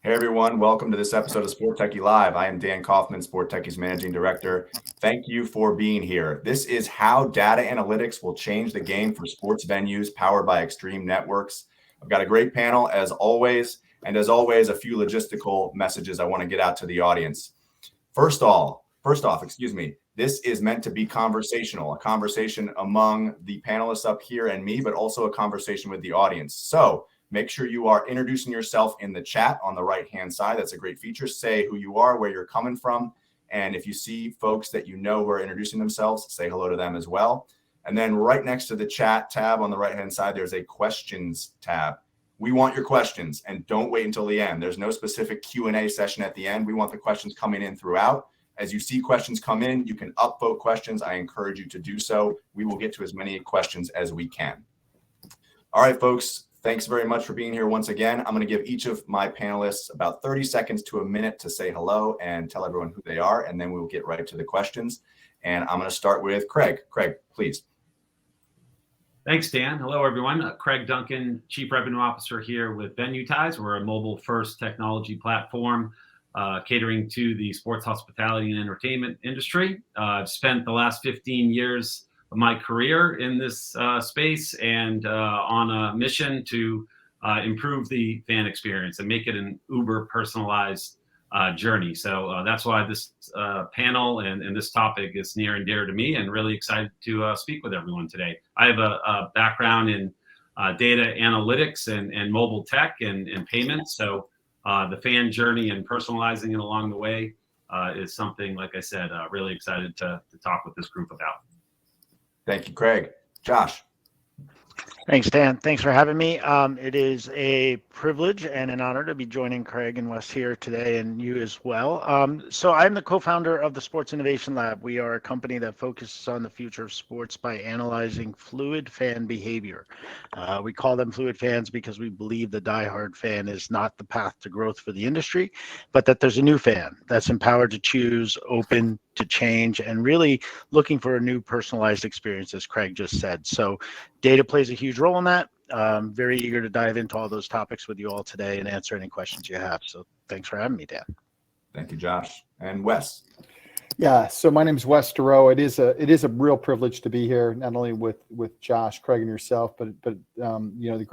Hey everyone, welcome to this episode of SportTechie Live. I am Dan Kaufman, SportTechie's Managing Director. Thank you for being here. This is how data analytics will change the game for sports venues powered by Extreme Networks. I've got a great panel as always, and as always, a few logistical messages I want to get out to the audience. First off, this is meant to be conversational, a conversation among the panelists up here and me, but also a conversation with the audience. So make sure you are introducing yourself in the chat on the right-hand side. That's a great feature. Say who you are, where you're coming from. And if you see folks that you know who are introducing themselves, say hello to them as well. And then right next to the chat tab on the right-hand side, there's a questions tab. We want your questions, and don't wait until the end. There's no specific Q&A session at the end. We want the questions coming in throughout. As you see questions come in, you can upvote questions. I encourage you to do so. We will get to as many questions as we can. All right, folks. Thanks very much for being here once again. I'm going to give each of my panelists about 30 seconds to a minute to say hello and tell everyone who they are, and then we will get right to the questions. And I'm going to start with Craig. Craig, please. Thanks, Dan. Hello, everyone. Craig Duncan, Chief Revenue Officer here with Venue Ties. We're a mobile-first technology platform catering to the sports, hospitality, and entertainment industry. I've spent the last 15 years of my career in this space and on a mission to improve the fan experience and make it an uber personalized journey. So that's why this panel and this topic is near and dear to me, and really excited to speak with everyone today. I have a background in data analytics and mobile tech and payments. So the fan journey and personalizing it along the way is something, like I said, really excited to talk with this group about. Thank you, Craig. Josh. Thanks, Dan. Thanks for having me. It is a privilege and an honor to be joining Craig and Wes here today, and you as well. So I'm the co-founder of the Sports Innovation Lab. We are a company that focuses on the future of sports by analyzing fluid fan behavior. We call them fluid fans because we believe the diehard fan is not the path to growth for the industry, but that there's a new fan that's empowered to choose, open to change, and really looking for a new personalized experience, as Craig just said. So data plays a huge role in that. Very eager to dive into all those topics with you all today and answer any questions you have. So thanks for having me, Dan. Thank you, Josh. And Wes. Yeah, so my name is Wes Durow. It is a real privilege to be here, not only with Josh, Craig, and yourself, but you know, the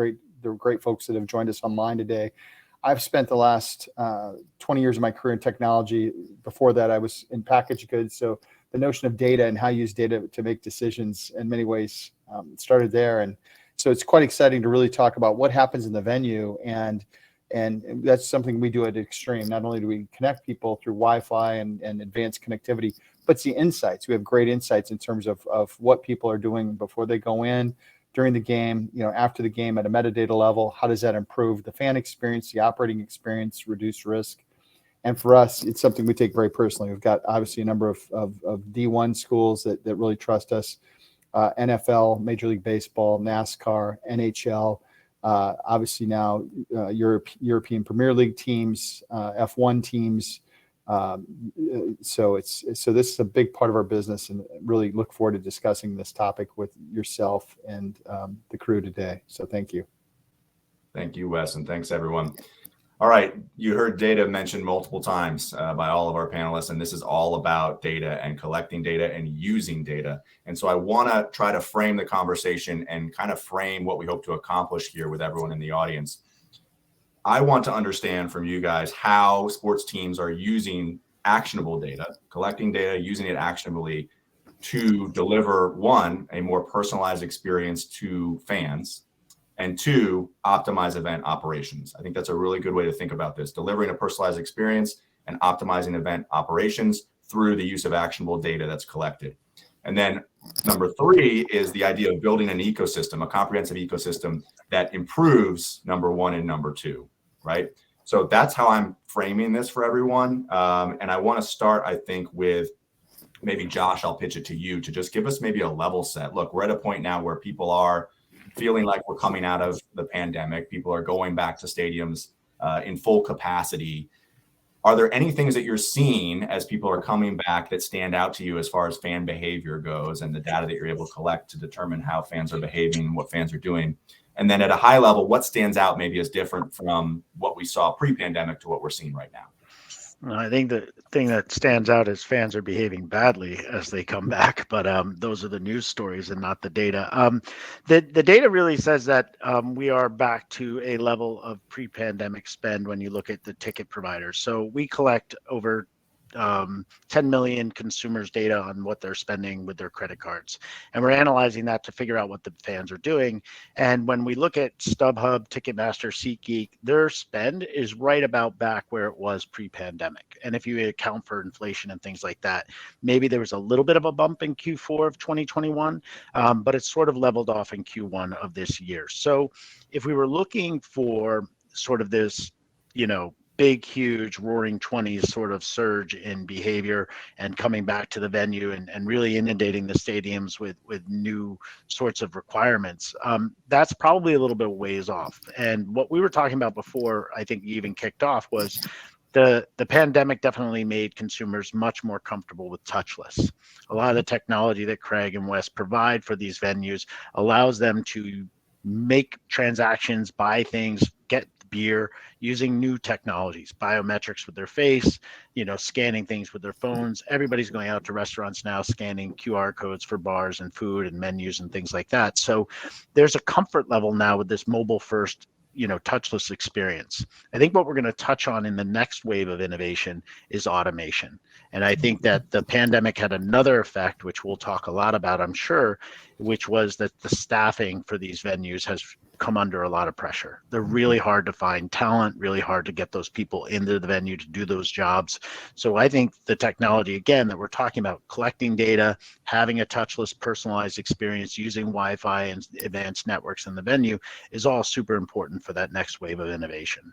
great folks that have joined us online today. I've spent the last 20 years of my career in technology. Before that, I was in packaged goods. So the notion of data and how you use data to make decisions in many ways started there. And so it's quite exciting to really talk about what happens in the venue. And that's something we do at Extreme. Not only do we connect people through Wi-Fi and advanced connectivity, but it's the insights. We have great insights in terms of what people are doing before they go in, during the game, you know, after the game at a metadata level. How does that improve the fan experience, the operating experience, reduce risk? And for us, it's something we take very personally. We've got obviously a number of D1 schools that really trust us, NFL, Major League Baseball, NASCAR, NHL, obviously now European Premier League teams, F1 teams. So this is a big part of our business, and really look forward to discussing this topic with yourself and the crew today. So thank you. Thank you, Wes, and thanks everyone. All right, you heard data mentioned multiple times by all of our panelists, and this is all about data and collecting data and using data. And so I want to try to frame the conversation and kind of frame what we hope to accomplish here with everyone in the audience. I want to understand from you guys how sports teams are using actionable data, collecting data, using it actionably to deliver, one, a more personalized experience to fans, and two, optimize event operations. I think that's a really good way to think about this, delivering a personalized experience and optimizing event operations through the use of actionable data that's collected. And then number three is the idea of building an ecosystem, a comprehensive ecosystem that improves number one and number two, right? So that's how I'm framing this for everyone. And I want to start, I think, with maybe Josh, I'll pitch it to you to just give us maybe a level set. Look, we're at a point now where people are feeling like we're coming out of the pandemic. People are going back to stadiums in full capacity. Are there any things that you're seeing as people are coming back that stand out to you as far as fan behavior goes and the data that you're able to collect to determine how fans are behaving and what fans are doing? And then at a high level, what stands out maybe as different from what we saw pre-pandemic to what we're seeing right now? I think the thing that stands out is fans are behaving badly as they come back, but those are the news stories and not the data. The data really says that we are back to a level of pre-pandemic spend when you look at the ticket providers. So we collect over 10 million consumers' data on what they're spending with their credit cards. And we're analyzing that to figure out what the fans are doing. And when we look at StubHub, Ticketmaster, SeatGeek, their spend is right about back where it was pre-pandemic. And if you account for inflation and things like that, maybe there was a little bit of a bump in Q4 of 2021, but it's sort of leveled off in Q1 of this year. So if we were looking for sort of this, big, huge roaring 20s sort of surge in behavior and coming back to the venue and really inundating the stadiums with new sorts of requirements, that's probably a little bit ways off. And what we were talking about before, I think you even kicked off, was the pandemic definitely made consumers much more comfortable with touchless. A lot of the technology that Craig and Wes provide for these venues allows them to make transactions, buy things, get beer using new technologies, biometrics with their face, scanning things with their phones. Everybody's going out to restaurants now, scanning QR codes for bars and food and menus and things like that. So there's a comfort level now with this mobile first, touchless experience. I think what we're going to touch on in the next wave of innovation is automation. And I think that the pandemic had another effect, which we'll talk a lot about, I'm sure, which was that the staffing for these venues has come under a lot of pressure. They're really hard to find talent, really hard to get those people into the venue to do those jobs. So I think the technology, again, that we're talking about, collecting data, having a touchless personalized experience, using Wi-Fi and advanced networks in the venue is all super important for that next wave of innovation.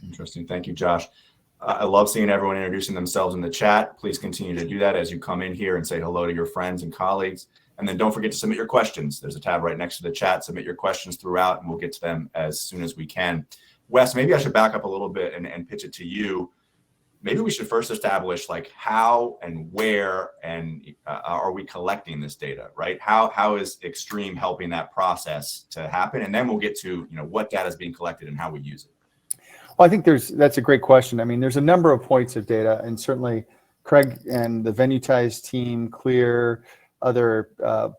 Interesting. Thank you, Josh. I love seeing everyone introducing themselves in the chat. Please continue to do that as you come in here and say hello to your friends and colleagues. And then don't forget to submit your questions. There's a tab right next to the chat. Submit your questions throughout, and we'll get to them as soon as we can. Wes, maybe I should back up a little bit and pitch it to you. Maybe we should first establish like how and where and are we collecting this data, right? How is Extreme helping that process to happen? And then we'll get to what data is being collected and how we use it. Well, I think that's a great question. I mean, there's a number of points of data, and certainly Craig and the VenueTies team, Clear, other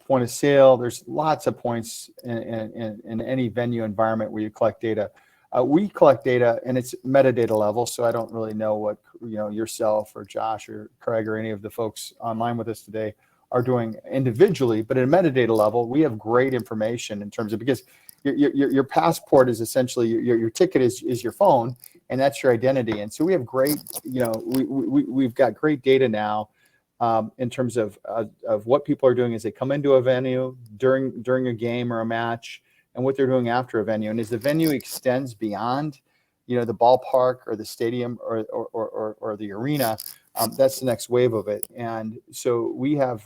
point of sale. There's lots of points in any venue environment where you collect data. We collect data, and it's metadata level, so I don't really know what yourself or Josh or Craig or any of the folks online with us today are doing individually. But at a metadata level, we have great information in terms of, because your passport is essentially your ticket is your phone, and that's your identity. And so we have great, we've got great data now in terms of what people are doing as they come into a venue during a game or a match, and what they're doing after a venue. And as the venue extends beyond, the ballpark or the stadium or the arena, that's the next wave of it. And so we have,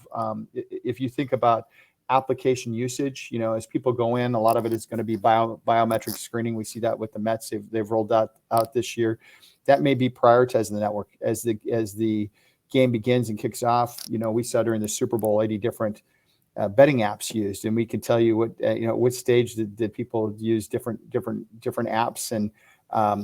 if you think about application usage, as people go in, a lot of it is going to be biometric screening. We see that with the Mets. They've rolled out this year. That may be prioritized in the network as the game begins and kicks off. We saw during the Super Bowl 80 different betting apps used, and we can tell you what stage did people use different apps, and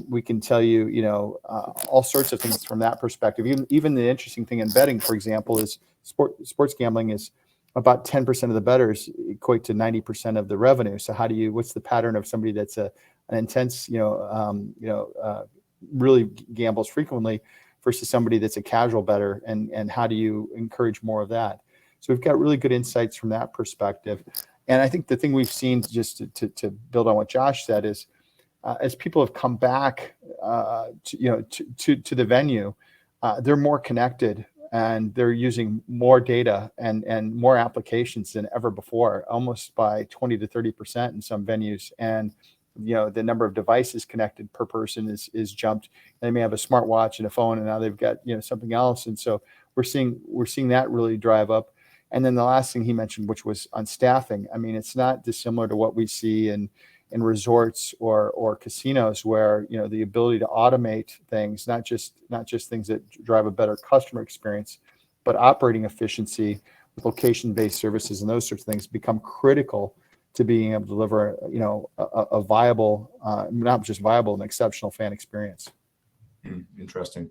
we can tell you all sorts of things from that perspective. Even the interesting thing in betting, for example, is sports gambling is about 10% of the bettors equate to 90% of the revenue. So what's the pattern of somebody that's an intense really gambles frequently versus somebody that's a casual bettor, and how do you encourage more of that? So we've got really good insights from that perspective. And I think the thing we've seen, just to build on what Josh said, is as people have come back to the venue, they're more connected, and they're using more data and more applications than ever before, almost by 20 to 30% in some venues. And the number of devices connected per person is jumped. They may have a smartwatch and a phone, and now they've got something else. And so we're seeing that really drive up. And then the last thing he mentioned, which was on staffing. I mean, it's not dissimilar to what we see in resorts or casinos, where the ability to automate things, not just things that drive a better customer experience, but operating efficiency with location-based services and those sorts of things become critical to being able to deliver, a viable, not just viable, an exceptional fan experience. Interesting.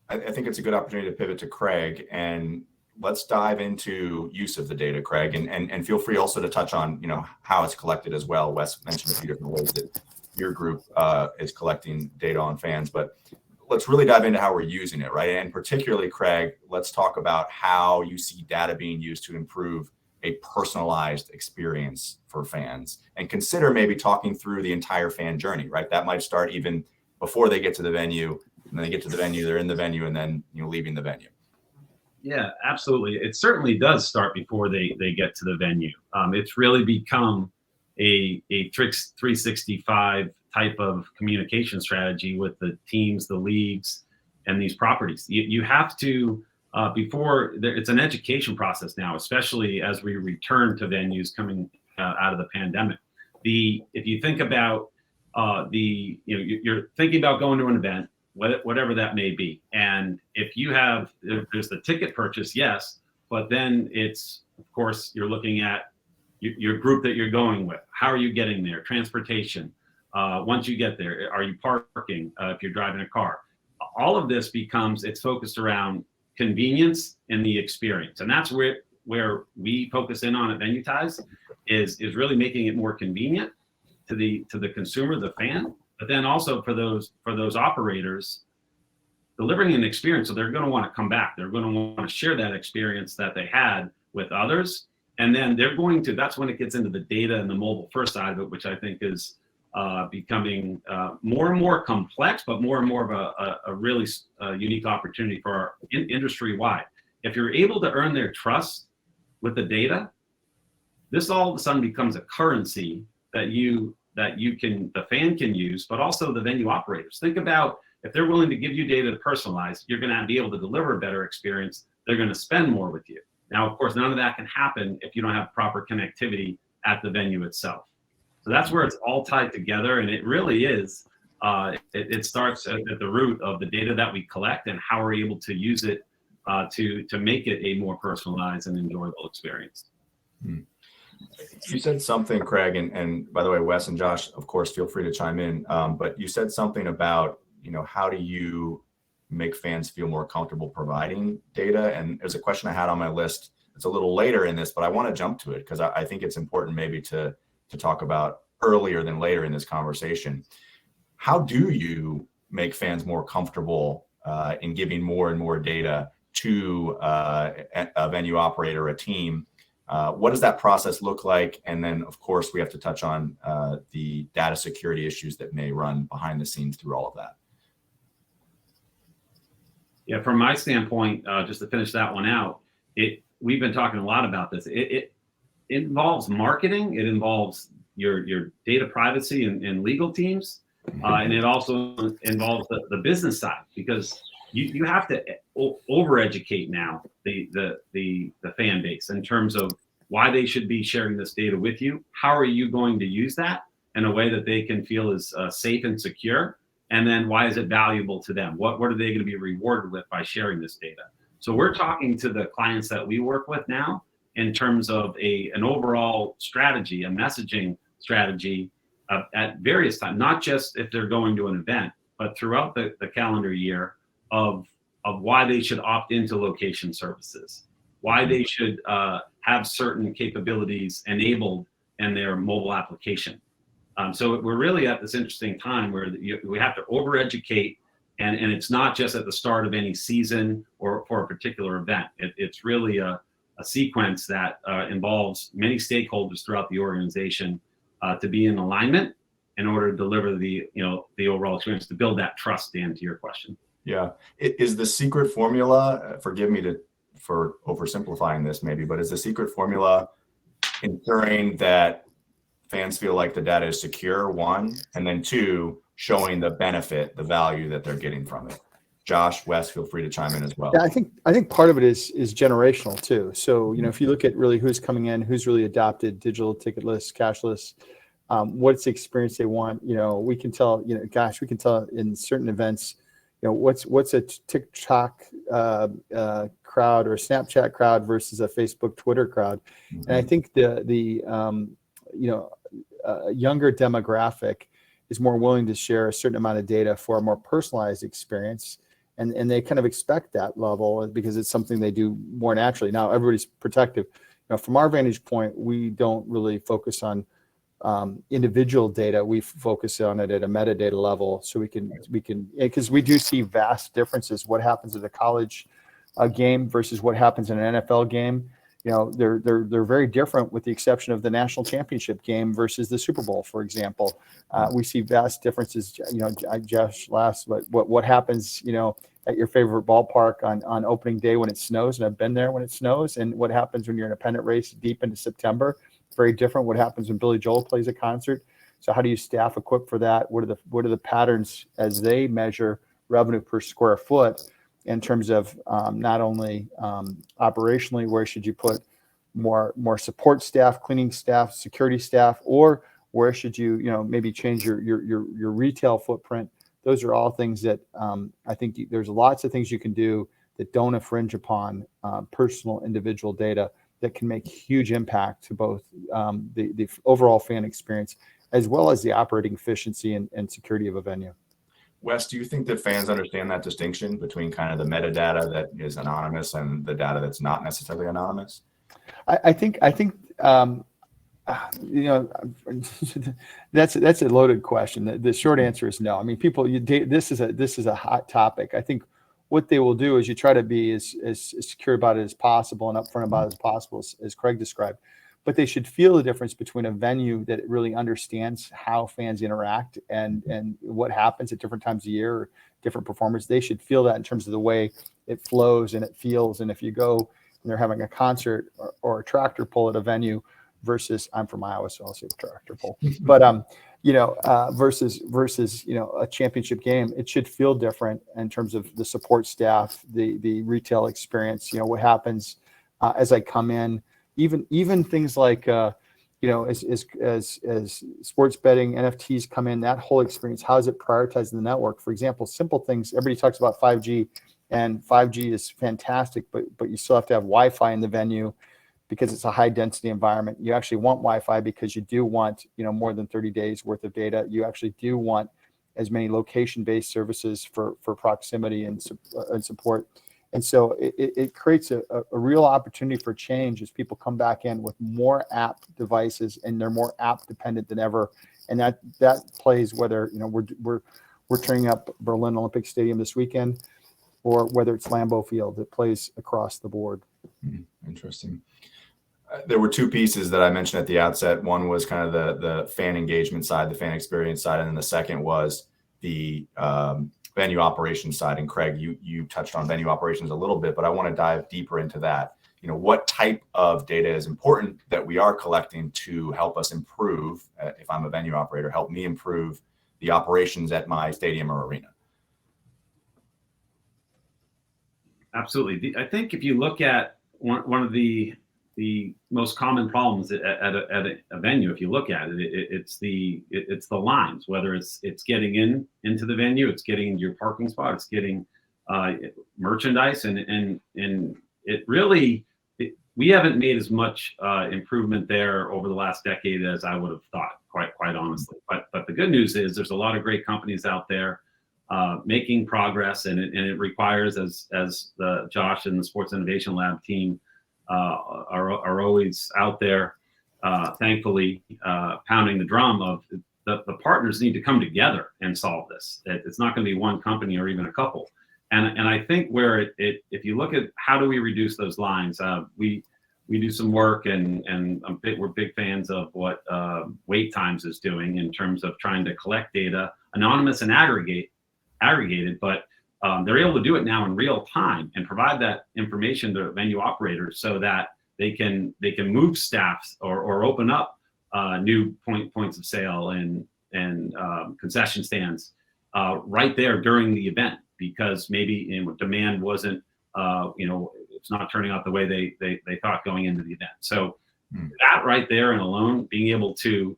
I think it's a good opportunity to pivot to Craig, and let's dive into use of the data, Craig, and feel free also to touch on, how it's collected as well. Wes mentioned a few different ways that your group is collecting data on fans, but let's really dive into how we're using it, right? And particularly, Craig, let's talk about how you see data being used to improve a personalized experience for fans, and consider maybe talking through the entire fan journey, right? That might start even before they get to the venue, and then they get to the venue, they're in the venue, and then leaving the venue. Yeah, absolutely. It certainly does start before they get to the venue. It's really become a 365 type of communication strategy with the teams, the leagues, and these properties. You have to, it's an education process now, especially as we return to venues coming out of the pandemic. If you think about you're thinking about going to an event, whatever that may be. And if there's the ticket purchase, yes, but then it's, of course, you're looking at your group that you're going with. How are you getting there? Transportation. Once you get there, are you parking if you're driving a car? All of this it's focused around convenience and the experience. And that's where we focus in on at Venuetize is really making it more convenient to the consumer, the fan, but then also for those operators, delivering an experience. So they're going to want to come back. They're going to want to share that experience that they had with others. And then that's when it gets into the data and the mobile first side of it, which I think is becoming more and more complex, but more and more of a really unique opportunity for our industry wide. If you're able to earn their trust with the data, this all of a sudden becomes a currency that the fan can use, but also the venue operators. Think about if they're willing to give you data to personalize, you're going to be able to deliver a better experience. They're going to spend more with you. Now, of course, none of that can happen if you don't have proper connectivity at the venue itself. So that's where it's all tied together, and it really is. It starts at the root of the data that we collect and how we're able to use it to make it a more personalized and enjoyable experience. You said something, Craig, and by the way, Wes and Josh, of course, feel free to chime in. But you said something about, how do you make fans feel more comfortable providing data? And there's a question I had on my list. It's a little later in this, but I want to jump to it because I think it's important maybe to talk about earlier than later in this conversation. How do you make fans more comfortable in giving more and more data to a venue operator, a team? What does that process look like? And then, of course, we have to touch on the data security issues that may run behind the scenes through all of that. Yeah, from my standpoint, just to finish that one out, we've been talking a lot about this. It involves marketing. It involves your data privacy and legal teams. And it also involves the business side, because you have to over-educate now the fan base in terms of why they should be sharing this data with you. How are you going to use that in a way that they can feel is safe and secure? And then why is it valuable to them? What are they going to be rewarded with by sharing this data? So we're talking to the clients that we work with now in terms of an overall strategy, a messaging strategy at various times, not just if they're going to an event, but throughout the calendar year of why they should opt into location services, why they should have certain capabilities enabled in their mobile application. So we're really at this interesting time where we have to over-educate, and it's not just at the start of any season or for a particular event. It's really a sequence that involves many stakeholders throughout the organization to be in alignment in order to deliver the overall experience, to build that trust, Dan, to your question. Yeah. Is the secret formula, forgive me for oversimplifying this maybe, but is the secret formula ensuring that fans feel like the data is secure, one, and then two, showing the benefit, the value that they're getting from it? Josh, Wes, feel free to chime in as well. Yeah, I think part of it is generational too. So, if you look at really who's coming in, who's really adopted digital, ticketless, cashless, what's the experience they want? We can tell, we can tell in certain events, what's a TikTok crowd or a Snapchat crowd versus a Facebook, Twitter crowd. And I think a younger demographic is more willing to share a certain amount of data for a more personalized experience. And they kind of expect that level because it's something they do more naturally. Now, everybody's protective. From our vantage point, we don't really focus on individual data. We focus on it at a metadata level, so we can because we do see vast differences. What happens at a college game versus what happens in an NFL game. They're very different, with the exception of the national championship game versus the Super Bowl, for example. We see vast differences. Josh, what happens, at your favorite ballpark on opening day when it snows, and I've been there when it snows, and what happens when you're in a pennant race deep into September. It's very different. What happens when Billy Joel plays a concert. So how do you staff equip for that? What are the patterns as they measure revenue per square foot? In terms of not only operationally, where should you put more support staff, cleaning staff, security staff, or where should you maybe change your retail footprint? Those are all things that I think there's lots of things you can do that don't infringe upon personal individual data that can make huge impact to both the overall fan experience as well as the operating efficiency and security of a venue. Wes, do you think that fans understand that distinction between kind of the metadata that is anonymous and the data that's not necessarily anonymous? I think that's a loaded question. The short answer is no. I mean, this is a hot topic. I think what they will do is you try to be as secure about it as possible and upfront about it as possible, as Craig described. But they should feel the difference between a venue that really understands how fans interact and what happens at different times of year, or different performers. They should feel that in terms of the way it flows and it feels. And if you go and they're having a concert or a tractor pull at a venue versus, I'm from Iowa, so I'll say tractor pull, but versus a championship game, it should feel different in terms of the support staff, the retail experience. What happens as I come in. Even things like, as sports betting, NFTs come in, that whole experience, how is it prioritized in the network? For example, simple things, everybody talks about 5G, and 5G is fantastic, but you still have to have Wi-Fi in the venue because it's a high density environment. You actually want Wi-Fi because you do want, more than 30 days worth of data. You actually do want as many location-based services for proximity and support. And so it creates a real opportunity for change as people come back in with more app devices, and they're more app dependent than ever. And that plays whether we're turning up Berlin Olympic Stadium this weekend, or whether it's Lambeau Field. It plays across the board. Interesting. There were two pieces that I mentioned at the outset. One was kind of the fan engagement side, the fan experience side, and then the second was the venue operations side. And Craig, you touched on venue operations a little bit, but I want to dive deeper into that. What type of data is important that we are collecting to help us improve, if I'm a venue operator, help me improve the operations at my stadium or arena? Absolutely. I think if you look at one of the most common problems at a venue, if you look at it, it's the lines, whether it's getting into the venue, it's getting into your parking spot, it's getting merchandise, and it really, we haven't made as much improvement there over the last decade as I would have thought, quite honestly. But the good news is there's a lot of great companies out there making progress, and it requires, as the Josh and the Sports Innovation Lab team are always out there, thankfully, pounding the drum of the partners need to come together and solve this. It's not going to be one company or even a couple. And I think where if you look at how do we reduce those lines, we do some work, and we're big fans of what Wait Times is doing in terms of trying to collect data, anonymous and aggregated, but they're able to do it now in real time and provide that information to venue operators so that they can move staffs or open up new points of sale and concession stands right there during the event, because maybe demand wasn't it's not turning out the way they thought going into the event. So that right there and alone, being able to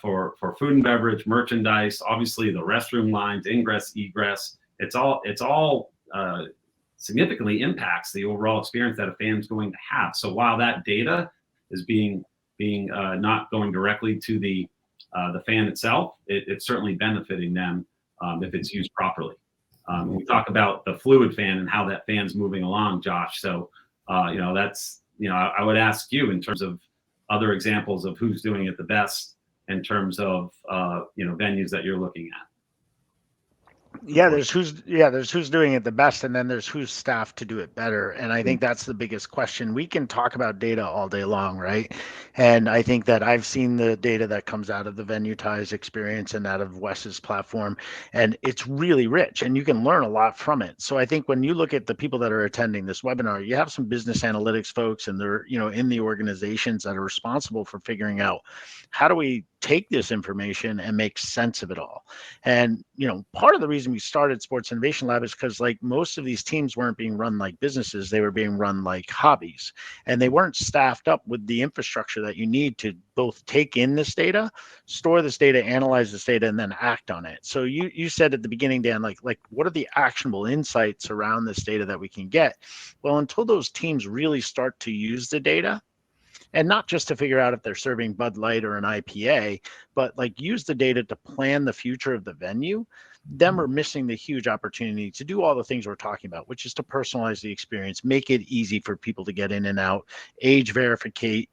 for food and beverage, merchandise, obviously the restroom lines, ingress, egress, it's all significantly impacts the overall experience that a fan's going to have. So while that data is being being not going directly to the fan itself, it's certainly benefiting them if it's used properly. We talk about the fluid fan and how that fan's moving along, Josh. So, that's, I would ask you in terms of other examples of who's doing it the best in terms of, venues that you're looking at. There's who's doing it the best, and then there's who's staffed to do it better. And I think that's the biggest question. We can talk about data all day long, right? And I think that I've seen the data that comes out of the VenueTies experience and out of Wes's platform, and it's really rich, and you can learn a lot from it. So I think when you look at the people that are attending this webinar, you have some business analytics folks, and they're in the organizations that are responsible for figuring out how do we take this information and make sense of it all. And part of the reason we started Sports Innovation Lab is because most of these teams weren't being run like businesses, they were being run like hobbies, and they weren't staffed up with the infrastructure that you need to both take in this data, store this data, analyze this data, and then act on it. So you said at the beginning, Dan, like what are the actionable insights around this data that we can get? Well, until those teams really start to use the data, and not just to figure out if they're serving Bud Light or an IPA, but use the data to plan the future of the venue, then we're missing the huge opportunity to do all the things we're talking about, which is to personalize the experience, make it easy for people to get in and out, age verificate,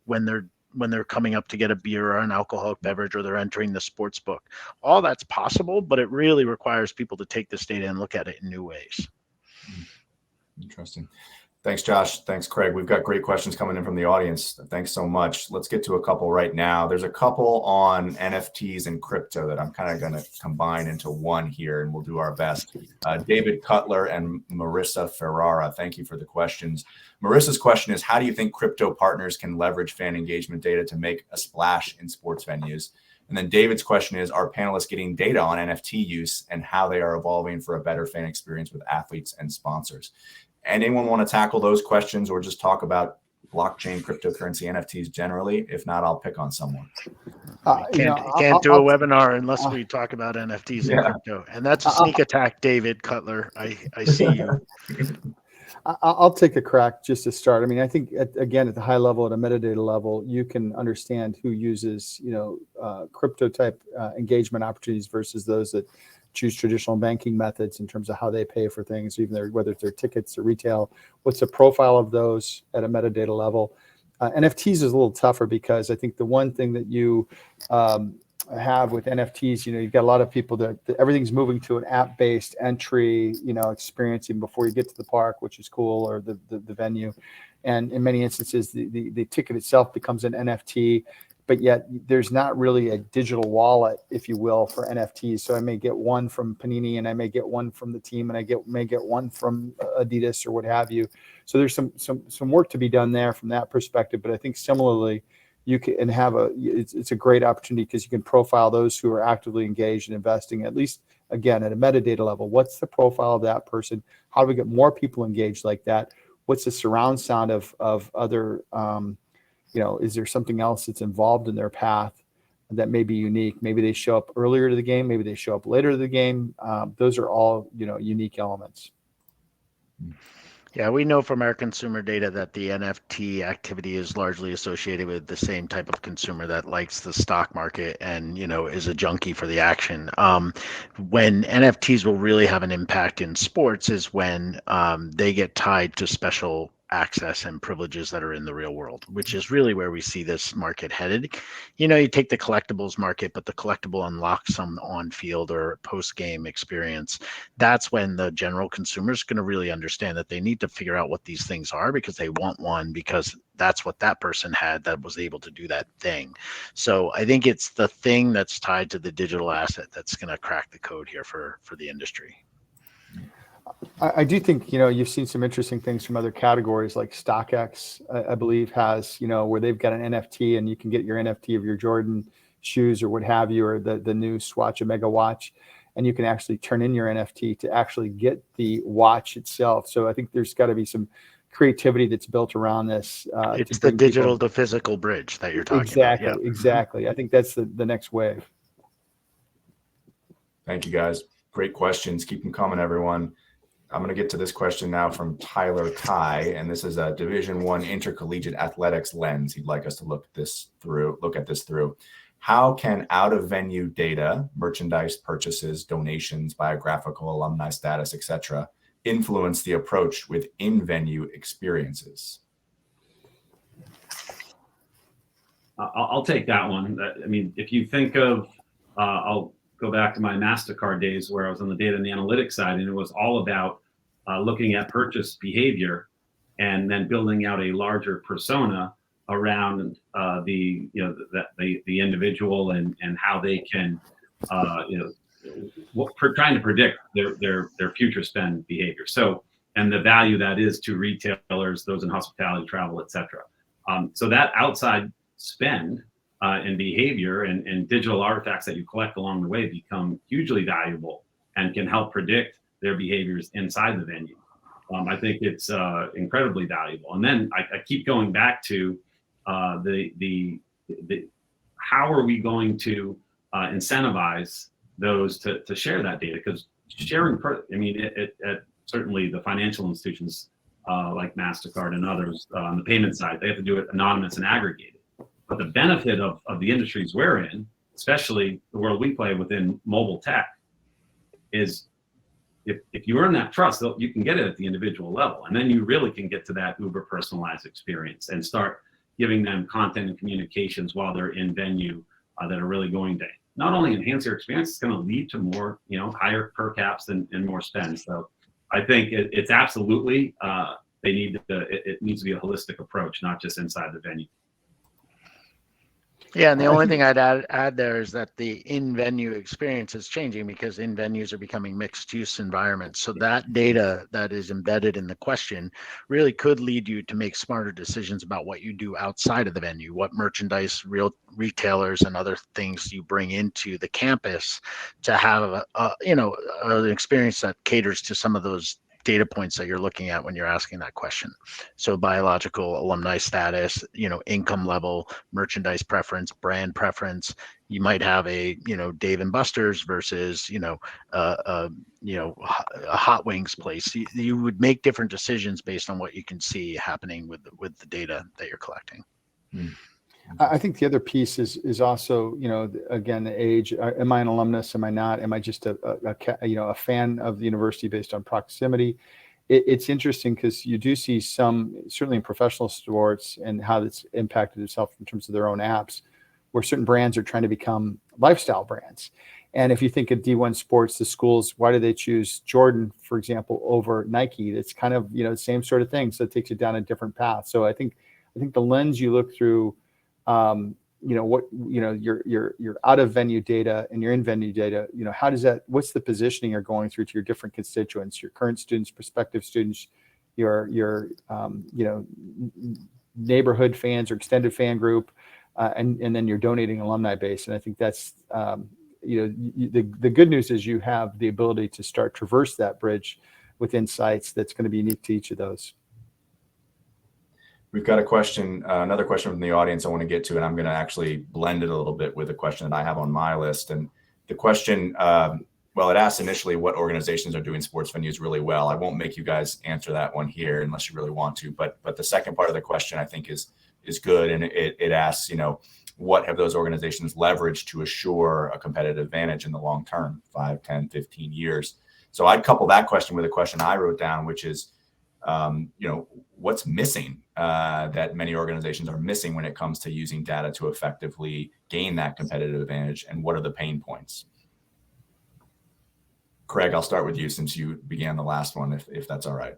when they're coming up to get a beer or an alcoholic beverage, or they're entering the sports book. All that's possible, but it really requires people to take this data and look at it in new ways. Interesting. Thanks, Josh. Thanks, Craig. We've got great questions coming in from the audience. Thanks so much. Let's get to a couple right now. There's a couple on NFTs and crypto that I'm kind of going to combine into one here, and we'll do our best. David Cutler and Marissa Ferrara, thank you for the questions. Marissa's question is, how do you think crypto partners can leverage fan engagement data to make a splash in sports venues? And then David's question is, are panelists getting data on NFT use and how they are evolving for a better fan experience with athletes and sponsors? Anyone want to tackle those questions or just talk about blockchain, cryptocurrency, NFTs generally? If not, I'll pick on someone. Can't do a webinar unless we talk about NFTs and crypto. And that's a sneak attack, David Cutler. I see you. I'll take a crack just to start. I mean, I think, again, at the high level, at a metadata level, you can understand who uses, crypto type engagement opportunities versus those that choose traditional banking methods in terms of how they pay for things, even whether it's their tickets or retail. What's the profile of those at a metadata level? NFTs is a little tougher because I think the one thing that you have with NFTs, you've got a lot of people that everything's moving to an app-based entry, experience even before you get to the park, which is cool, or the venue. And in many instances, the ticket itself becomes an NFT. But yet there's not really a digital wallet, if you will, for NFTs. So I may get one from Panini, and I may get one from the team, and may get one from Adidas or what have you. So there's some work to be done there from that perspective. But I think similarly, you can have it's a great opportunity because you can profile those who are actively engaged in investing, at least, again, at a metadata level. What's the profile of that person? How do we get more people engaged like that? What's the surround sound of other is there something else that's involved in their path that may be unique? Maybe they show up earlier to the game. Maybe they show up later to the game. Those are all, unique elements. Yeah, we know from our consumer data that the NFT activity is largely associated with the same type of consumer that likes the stock market and, is a junkie for the action. When NFTs will really have an impact in sports is when they get tied to special access and privileges that are in the real world, which is really where we see this market headed. You take the collectibles market, but the collectible unlocks some on-field or post-game experience. That's when the general consumer is going to really understand that they need to figure out what these things are because they want one, because that's what that person had that was able to do that thing. So I think it's the thing that's tied to the digital asset that's going to crack the code here for the industry. I do think, you've seen some interesting things from other categories, like StockX, I believe, has, where they've got an NFT and you can get your NFT of your Jordan shoes or what have you, or the new Swatch Omega watch, and you can actually turn in your NFT to actually get the watch itself. So I think there's got to be some creativity that's built around this. It's the digital to physical bridge that you're talking about. Yeah. Exactly. I think that's the next wave. Thank you, guys. Great questions. Keep them coming, everyone. I'm going to get to this question now from Tyler Kai, and this is a Division I intercollegiate athletics lens. He'd like us to look at this through. How can out-of-venue data, merchandise purchases, donations, biographical, alumni status, etc., influence the approach with in-venue experiences? I'll take that one. I mean, if you think of, I'll go back to my MasterCard days where I was on the data and the analytics side, and it was all about looking at purchase behavior and then building out a larger persona around the individual and how they can trying to predict their future spend behavior. So, and the value that is to retailers, those in hospitality, travel, etc. So that outside spend and behavior and digital artifacts that you collect along the way become hugely valuable and can help predict their behaviors inside the venue. I think it's incredibly valuable. And then I keep going back to the how are we going to incentivize those to share that data? Because sharing, certainly the financial institutions like MasterCard and others on the payment side, they have to do it anonymous and aggregated. But the benefit of the industries we're in, especially the world we play within mobile tech, is if you earn that trust, you can get it at the individual level. And then you really can get to that uber personalized experience and start giving them content and communications while they're in venue that are really going to not only enhance their experience, it's going to lead to more, higher per caps and more spend. So I think it's absolutely, it needs to be a holistic approach, not just inside the venue. Yeah, and the only thing I'd add there is that the in-venue experience is changing because in-venues are becoming mixed-use environments. So that data that is embedded in the question really could lead you to make smarter decisions about what you do outside of the venue, what merchandise, real retailers, and other things you bring into the campus to have an experience that caters to some of those data points that you're looking at when you're asking that question. So biological, alumni status, income level, merchandise preference, brand preference. You might have a, Dave and Buster's versus, a Hot Wings place. You would make different decisions based on what you can see happening with the data that you're collecting. I think the other piece is also, again, the age. Am I an alumnus? Am I not? Am I just a fan of the university based on proximity? It's interesting because you do see some, certainly in professional sports, and how that's impacted itself in terms of their own apps, where certain brands are trying to become lifestyle brands. And if you think of D1 sports, the schools, why do they choose Jordan, for example, over Nike? That's kind of, the same sort of thing. So it takes you down a different path. So I think the lens you look through, your out of venue data and your in venue data, what's the positioning you're going through to your different constituents, your current students, prospective students, your neighborhood fans or extended fan group, and then your donating alumni base. And I think that's, the good news is you have the ability to start traverse that bridge with insights that's going to be unique to each of those. We've got a question, another question from the audience I want to get to, and I'm going to actually blend it a little bit with a question that I have on my list. And the question, it asked initially what organizations are doing sports venues really well. I won't make you guys answer that one here unless you really want to. But the second part of the question I think is good, and it asks, what have those organizations leveraged to assure a competitive advantage in the long term, 5, 10, 15 years? So I'd couple that question with a question I wrote down, which is, what's missing that many organizations are missing when it comes to using data to effectively gain that competitive advantage, and what are the pain points? Craig, I'll start with you since you began the last one, if that's all right.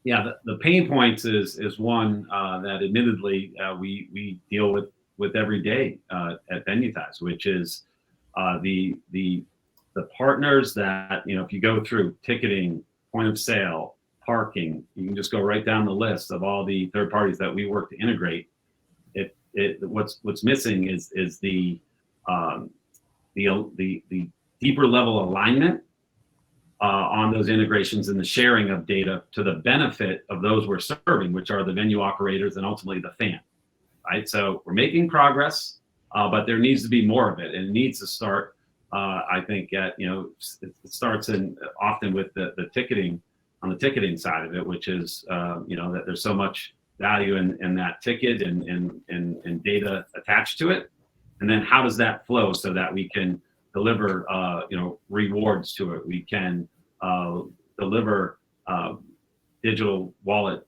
Yeah, the pain points is one that admittedly we deal with every day at Venuetize, which is the partners that, if you go through ticketing, point of sale, parking, you can just go right down the list of all the third parties that we work to integrate. What's missing is the deeper level alignment on those integrations and the sharing of data to the benefit of those we're serving, which are the venue operators and ultimately the fan. Right. So we're making progress, but there needs to be more of it, and it needs to start. I think it starts often with the ticketing on the ticketing side of it, which is that there's so much value in that ticket and data attached to it, and then how does that flow so that we can deliver rewards to it, we can deliver digital wallet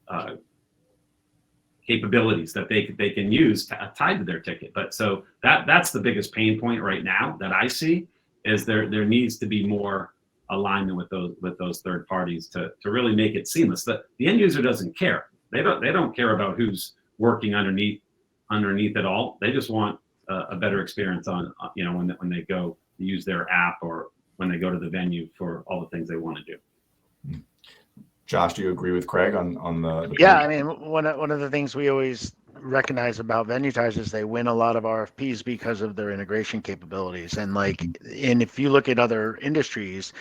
capabilities that they can use tied to their ticket. But so that's the biggest pain point right now that I see, is there needs to be more alignment with those third parties to really make it seamless. The end user doesn't care. They don't care about who's working underneath it all. They just want a better experience on when they go use their app or when they go to the venue for all the things they want to do. Josh, do you agree with Craig on the Yeah, I mean, one of the things we always recognize about Venuetize is they win a lot of RFPs because of their integration capabilities. And if you look at other industries,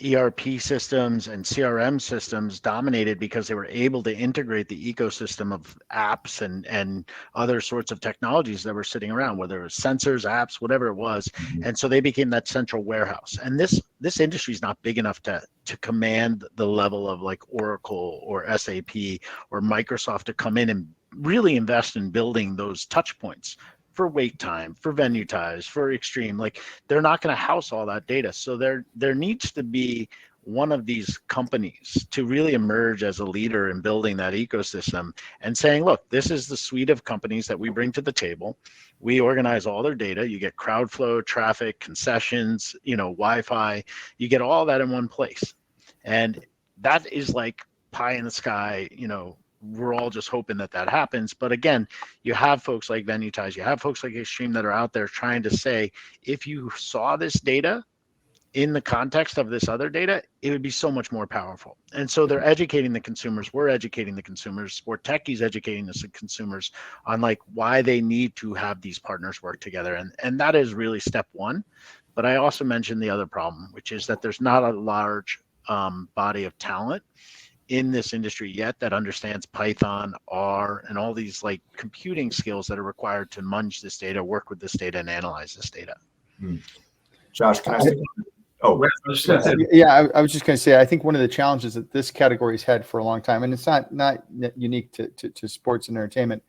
ERP systems and CRM systems dominated because they were able to integrate the ecosystem of apps and other sorts of technologies that were sitting around, whether it was sensors, apps, whatever it was. And so they became that central warehouse. And this industry is not big enough to command the level of like Oracle or SAP or Microsoft to come in and really invest in building those touch points for wait time, for Venuetize, for Extreme. Like, they're not going to house all that data. So there needs to be one of these companies to really emerge as a leader in building that ecosystem and saying, look, this is the suite of companies that we bring to the table. We organize all their data. You get crowd flow, traffic, concessions, Wi-Fi. You get all that in one place. And that is like pie in the sky, we're all just hoping that happens. But again, you have folks like Venuetize, you have folks like Extreme that are out there trying to say, if you saw this data in the context of this other data, it would be so much more powerful. And so they're educating the consumers. We're educating the consumers. SportTechie is educating the consumers on like why they need to have these partners work together. And that is really step one. But I also mentioned the other problem, which is that there's not a large body of talent in this industry yet that understands Python, R, and all these like computing skills that are required to munge this data, work with this data, and analyze this data. Josh, can I say? Oh, I was just going to say, I think one of the challenges that this category's had for a long time, and it's not unique to sports and entertainment,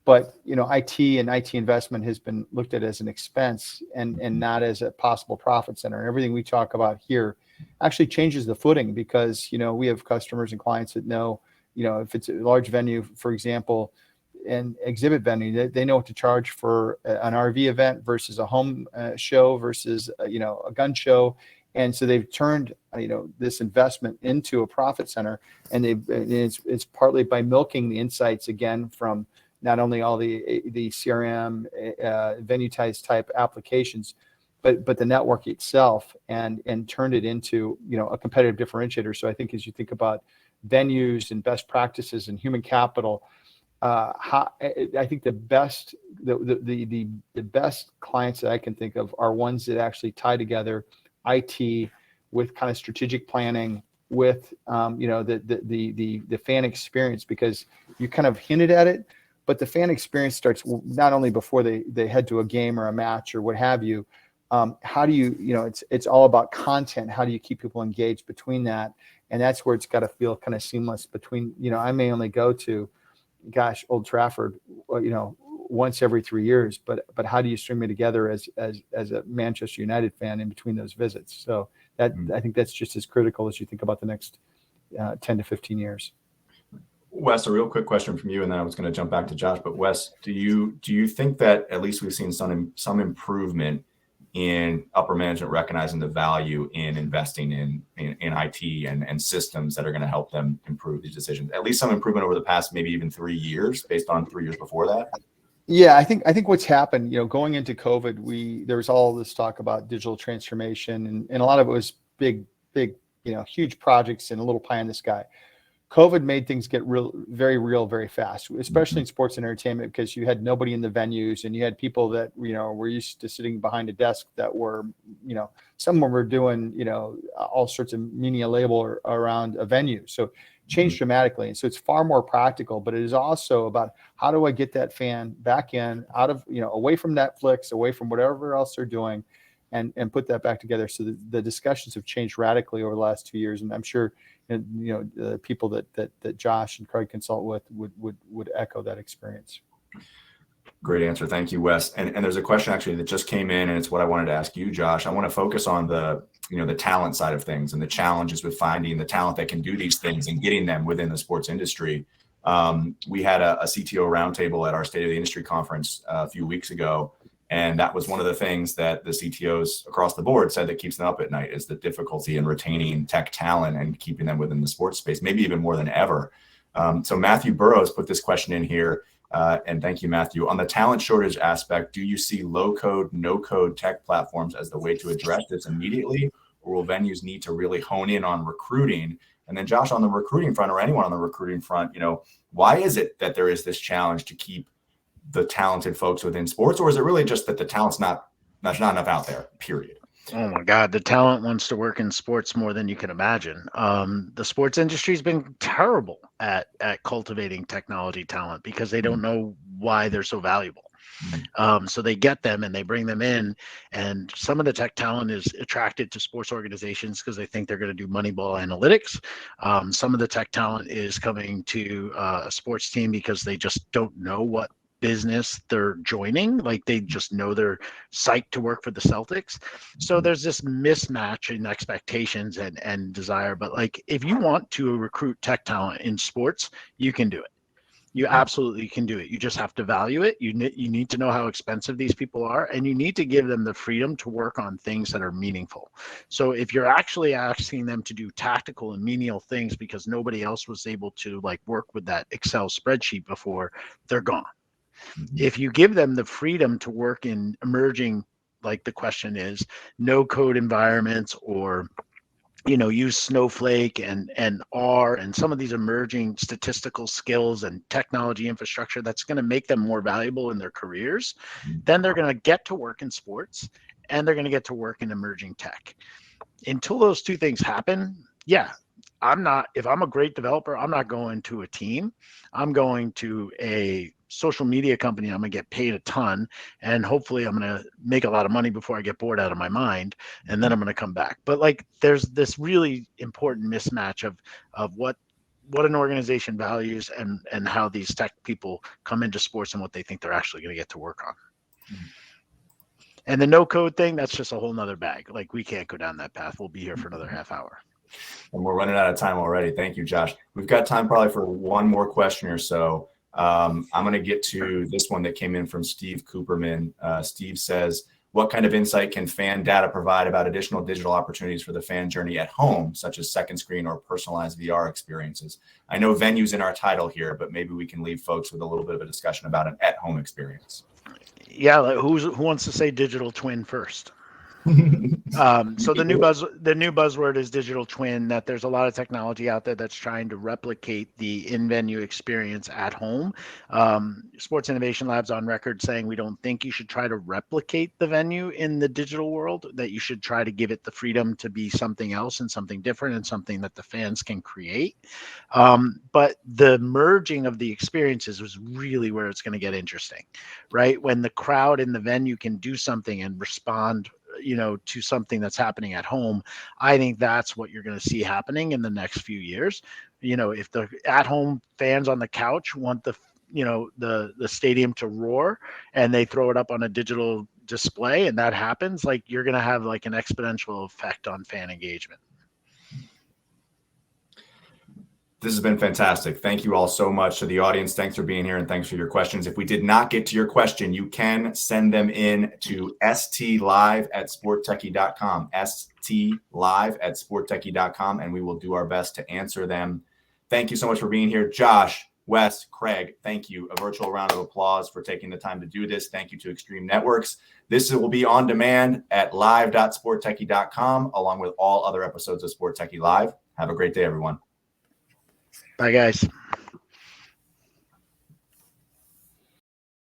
but IT and IT investment has been looked at as an expense and not as a possible profit center. And everything we talk about here actually changes the footing, because we have customers and clients that know, if it's a large venue, for example, an exhibit venue, they know what to charge for an RV event versus a home show versus a gun show. And so they've turned this investment into a profit center, and it's partly by milking the insights again from not only all the CRM Venuetize type applications, but the network itself, and turned it into a competitive differentiator. So I think as you think about venues and best practices and human capital, I think the best clients that I can think of are ones that actually tie together IT with kind of strategic planning with the fan experience, because you kind of hinted at it, but the fan experience starts not only before they head to a game or a match or what have you. How do you it's all about content. How do you keep people engaged between that? And that's where it's got to feel kind of seamless between, I may only go to, Old Trafford, once every 3 years, but how do you string me together as a Manchester United fan in between those visits? So that I think that's just as critical as you think about the next 10 to 15 years. Wes, a real quick question from you, and then I was going to jump back to Josh. But Wes, do you think that at least we've seen some improvement in upper management recognizing the value in investing in IT and systems that are going to help them improve these decisions? At least some improvement over the past maybe even 3 years, based on 3 years before that. Yeah, I think what's happened, going into COVID, there was all this talk about digital transformation, and a lot of it was big, huge projects and a little pie in the sky. COVID made things get very real, very fast, especially in sports and entertainment, because you had nobody in the venues, and you had people that, were used to sitting behind a desk that were, some of them were doing, all sorts of media label around a venue. So changed dramatically. And so it's far more practical, but it is also about how do I get that fan back in, out of, away from Netflix, away from whatever else they're doing, and put that back together. So the discussions have changed radically over the last 2 years, and I'm sure the people that Josh and Craig consult with would echo that experience. Great answer. Thank you, Wes. And there's a question actually that just came in, and it's what I wanted to ask you, Josh. I want to focus on the talent side of things and the challenges with finding the talent that can do these things and getting them within the sports industry. We had a CTO roundtable at our State of the Industry conference a few weeks ago, and that was one of the things that the CTOs across the board said that keeps them up at night is the difficulty in retaining tech talent and keeping them within the sports space, maybe even more than ever. So Matthew Burrows put this question in here. And thank you, Matthew. On the talent shortage aspect, do you see low-code, no-code tech platforms as the way to address this immediately, or will venues need to really hone in on recruiting? And then, Josh, on the recruiting front, or anyone on the recruiting front, why is it that there is this challenge to keep the talented folks within sports, or is it really just that the talent's not enough out there, period? Oh my God, the talent wants to work in sports more than you can imagine. The sports industry's been terrible at cultivating technology talent because they don't know why they're so valuable. So they get them and they bring them in, and some of the tech talent is attracted to sports organizations because they think they're going to do Moneyball analytics. Some of the tech talent is coming to a sports team because they just don't know what business they're joining. Like they just know they're psyched to work for the Celtics. So there's this mismatch in expectations and desire. But like, if you want to recruit tech talent in sports, you can do it. You absolutely can do it. You just have to value it. You need to know how expensive these people are, and you need to give them the freedom to work on things that are meaningful. So if you're actually asking them to do tactical and menial things because nobody else was able to like work with that Excel spreadsheet before, they're gone. If you give them the freedom to work in emerging, like the question is, no code environments, or use Snowflake and R and some of these emerging statistical skills and technology infrastructure that's going to make them more valuable in their careers, then they're going to get to work in sports and they're going to get to work in emerging tech. Until those two things happen, if I'm a great developer, I'm not going to a team. I'm going to a social media company. I'm going to get paid a ton, and hopefully I'm going to make a lot of money before I get bored out of my mind, and then I'm going to come back. But like, there's this really important mismatch of what an organization values and how these tech people come into sports and what they think they're actually going to get to work on. And the no code thing, that's just a whole nother bag. Like, we can't go down that path. We'll be here for another half hour. And we're running out of time already. Thank you, Josh. We've got time probably for one more question or so. I'm going to get to this one that came in from Steve Cooperman. Steve says, what kind of insight can fan data provide about additional digital opportunities for the fan journey at home, such as second screen or personalized VR experiences? I know venue's in our title here, but maybe we can leave folks with a little bit of a discussion about an at-home experience. Yeah, like who wants to say digital twin first? So the new buzzword is digital twin, that there's a lot of technology out there that's trying to replicate the in-venue experience at home. Sports Innovation Lab's on record saying we don't think you should try to replicate the venue in the digital world, that you should try to give it the freedom to be something else and something different and something that the fans can create. But the merging of the experiences was really where it's going to get interesting, right? When the crowd in the venue can do something and respond to something that's happening at home, I think that's what you're going to see happening in the next few years. If the at-home fans on the couch want the stadium to roar and they throw it up on a digital display and that happens, like, you're going to have like an exponential effect on fan engagement. This has been fantastic. Thank you all so much. To the audience, thanks for being here and thanks for your questions. If we did not get to your question, you can send them in to stlive@sporttechie.com, stlive@sporttechie.com, and we will do our best to answer them. Thank you so much for being here. Josh, Wes, Craig, thank you. A virtual round of applause for taking the time to do this. Thank you to Extreme Networks. This will be on demand at live.sporttechie.com, along with all other episodes of SportTechie Live. Have a great day, everyone. Bye, guys.